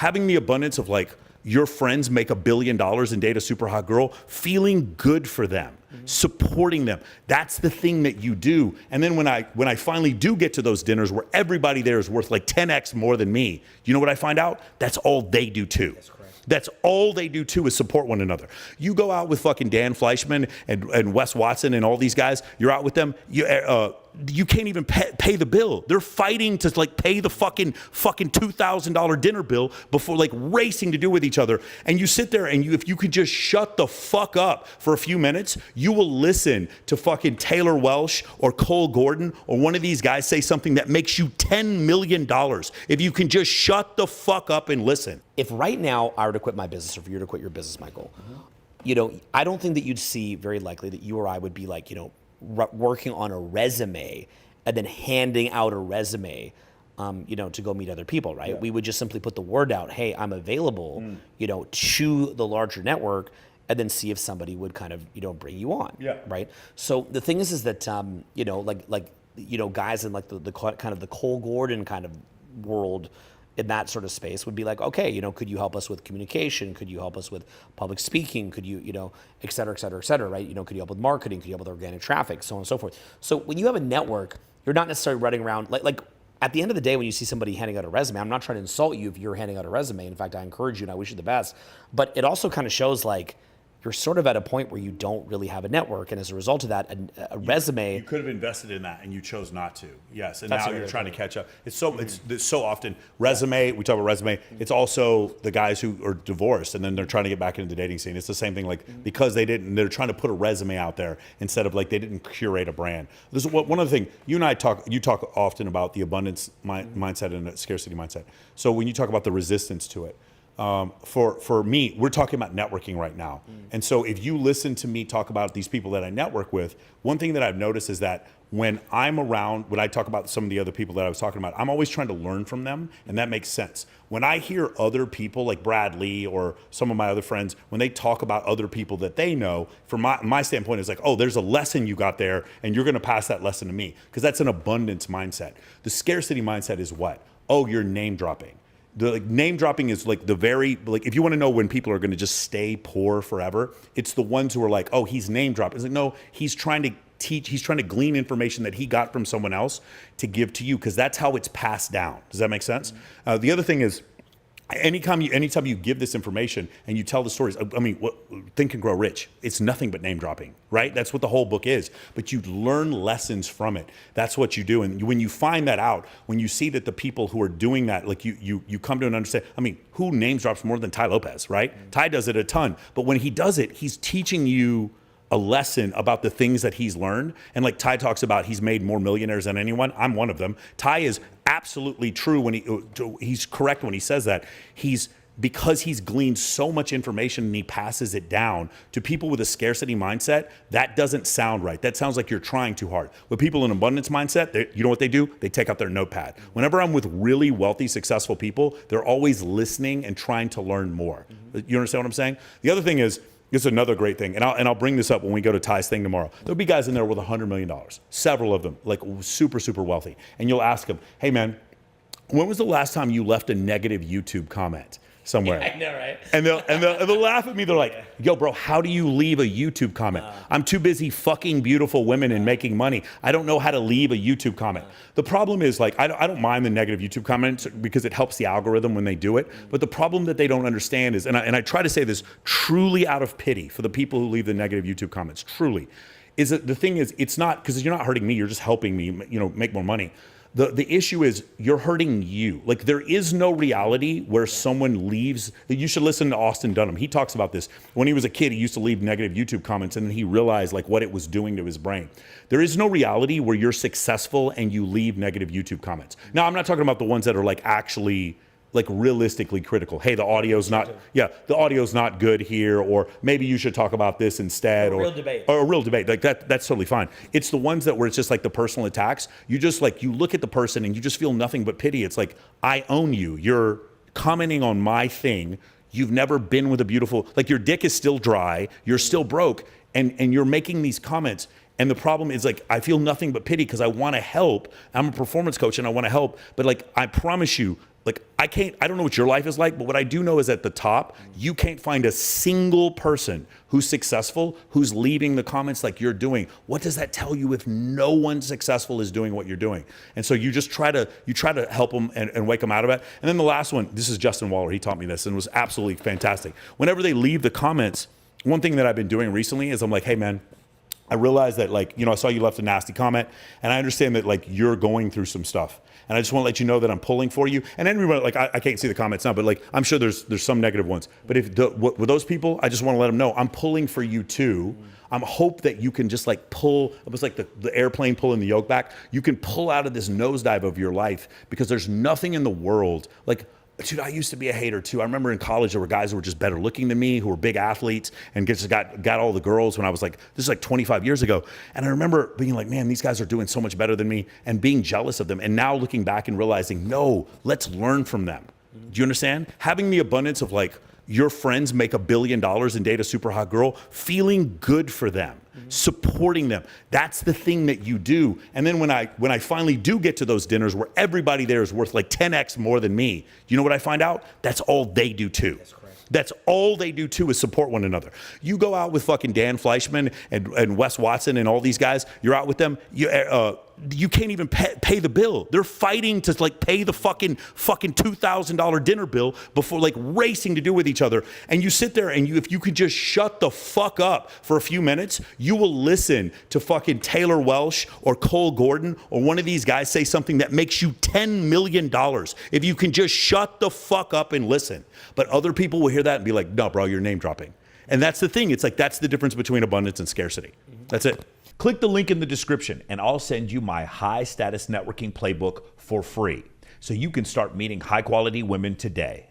having the abundance of like your friends make $1 billion and date a super hot girl, feeling good for them, supporting them. That's the thing that you do. And then when I finally do get to those dinners where everybody there is worth like 10x more than me, you know what I find out? That's all they do too. That's all they do too, is support one another. You go out with fucking Dan Fleischman and Wes Watson and all these guys, you're out with them, you can't even pay the bill. They're fighting to like pay the fucking $2,000 dinner bill before, like, racing to do with each other. And you sit there and if you could just shut the fuck up for a few minutes, you will listen to fucking Taylor Welsh or Cole Gordon or one of these guys say something that makes you $10 million. If you can just shut the fuck up and listen. If right now I were to quit my business, or for you to quit your business, Michael, you know, I don't think that you'd see very likely that you or I would be like, you know, working on a resume and then handing out a resume, you know, to go meet other people, right? Yeah. We would just simply put the word out, hey, I'm available, you know, to the larger network, and then see if somebody would kind of, you know, bring you on, right? So the thing is that, you know, like, you know, guys in like the kind of the Cole Gordon kind of world, in that sort of space, would be like, okay, you know, could you help us with communication? Could you help us with public speaking? Could you know, et cetera, right? You know, could you help with marketing? Could you help with organic traffic? So on and so forth. So when you have a network, you're not necessarily running around, like at the end of the day, when you see somebody handing out a resume, I'm not trying to insult you if you're handing out a resume. In fact, I encourage you and I wish you the best. But it also kind of shows like, you're sort of at a point where you don't really have a network, and as a result of that, a resume. You could have invested in that, and you chose not to. Yes, and now you're trying to catch up. It's so often resume. We talk about resume. It's also the guys who are divorced, and then they're trying to get back into the dating scene. It's the same thing. Like because they're trying to put a resume out there instead of like they didn't curate a brand. This is one other thing. You and I talk. You talk often about the abundance mindset and the scarcity mindset. So when you talk about the resistance to it. For me, we're talking about networking right now. And so if you listen to me talk about these people that I network with, one thing that I've noticed is that when I'm around, when I talk about some of the other people that I was talking about, I'm always trying to learn from them, and that makes sense. When I hear other people like Brad Lee or some of my other friends, when they talk about other people that they know, from my standpoint, is like, oh, there's a lesson you got there, and you're gonna pass that lesson to me, because that's an abundance mindset. The scarcity mindset is what? Oh, you're name dropping. The name dropping is like if you want to know when people are going to just stay poor forever, it's the ones who are like, oh, he's name dropping. It's like, no, he's trying to glean information that he got from someone else to give to you, because that's how it's passed down. Does that make sense? The other thing is, anytime you give this information and you tell the stories, I mean, Think and Grow Rich, it's nothing but name dropping, right? That's what the whole book is. But you learn lessons from it. That's what you do. And when you find that out, when you see that the people who are doing that, like you come to an understanding. I mean, who names drops more than Ty Lopez, right? Ty does it a ton. But when he does it, he's teaching you a lesson about the things that he's learned. And like Ty talks about, he's made more millionaires than anyone. I'm one of them. Ty is absolutely true when he's correct when he says that. Because he's gleaned so much information and he passes it down to people with a scarcity mindset, that doesn't sound right. That sounds like you're trying too hard. With people in abundance mindset, you know what they do? They take out their notepad. Whenever I'm with really wealthy, successful people, they're always listening and trying to learn more. You understand what I'm saying? The other thing is, this is another great thing, and I'll bring this up when we go to Ty's thing tomorrow. There'll be guys in there with $100 million, several of them, like super, super wealthy. And you'll ask them, hey man, when was the last time you left a negative YouTube comment somewhere? Yeah, I know, right? And they'll laugh at me. They're like, yo, bro, how do you leave a YouTube comment? I'm too busy fucking beautiful women and making money. I don't know how to leave a YouTube comment. The problem is, like, I don't mind the negative YouTube comments because it helps the algorithm when they do it. But the problem that they don't understand is, and I try to say this truly out of pity for the people who leave the negative YouTube comments, truly, is that the thing is, it's not, because you're not hurting me, you're just helping me, make more money. The issue is you're hurting you. Like, there is no reality where someone leaves. You should listen to Austin Dunham. He talks about this. When he was a kid, he used to leave negative YouTube comments, and then he realized like what it was doing to his brain. There is no reality where you're successful and you leave negative YouTube comments. Now, I'm not talking about the ones that are like actually like realistically critical. Hey, the audio's not good here, or maybe you should talk about this instead, or a real debate. Like that's totally fine. It's the ones that where it's just like the personal attacks. You just like, you look at the person and you just feel nothing but pity. It's like, I own you. You're commenting on my thing. You've never been with a beautiful, like your dick is still dry. You're still broke, and you're making these comments. And the problem is, like, I feel nothing but pity because I want to help. I'm a performance coach and I want to help. But like, I promise you, like I don't know what your life is like, but what I do know is at the top, you can't find a single person who's successful, who's leaving the comments like you're doing. What does that tell you if no one successful is doing what you're doing? And so you just try to help them and wake them out of it. And then the last one, this is Justin Waller. He taught me this and it was absolutely fantastic. Whenever they leave the comments, one thing that I've been doing recently is I'm like, hey man, I realized that like, I saw you left a nasty comment and I understand that like you're going through some stuff. And I just want to let you know that I'm pulling for you. And everybody, like, I can't see the comments now, but like, I'm sure there's some negative ones. But if with those people, I just want to let them know I'm pulling for you too. I'm hope that you can just like pull, it was like the airplane pulling the yoke back. You can pull out of this nosedive of your life because there's nothing in the world. Like, dude, I used to be a hater too. I remember in college there were guys who were just better looking than me, who were big athletes, and just got all the girls when I was like, this is like 25 years ago. And I remember being like, man, these guys are doing so much better than me, and being jealous of them. And now looking back and realizing, no, let's learn from them. Do you understand? Having the abundance of like, your friends make $1 billion and date a super hot girl, feeling good for them, supporting them. That's the thing that you do. And then when I finally do get to those dinners where everybody there is worth like 10x more than me, you know what I find out? That's all they do too. That's all they do too is support one another. You go out with fucking Dan Fleischman and Wes Watson and all these guys, you're out with them, you can't even pay the bill. They're fighting to like pay the fucking $2,000 dinner bill before like racing to do with each other. And you sit there and if you could just shut the fuck up for a few minutes, you will listen to fucking Taylor Welsh or Cole Gordon or one of these guys say something that makes you $10 million. If you can just shut the fuck up and listen. But other people will hear that and be like, no, bro, you're name dropping. And that's the thing. It's like, that's the difference between abundance and scarcity. That's it. Click the link in the description and I'll send you my high status networking playbook for free so you can start meeting high quality women today.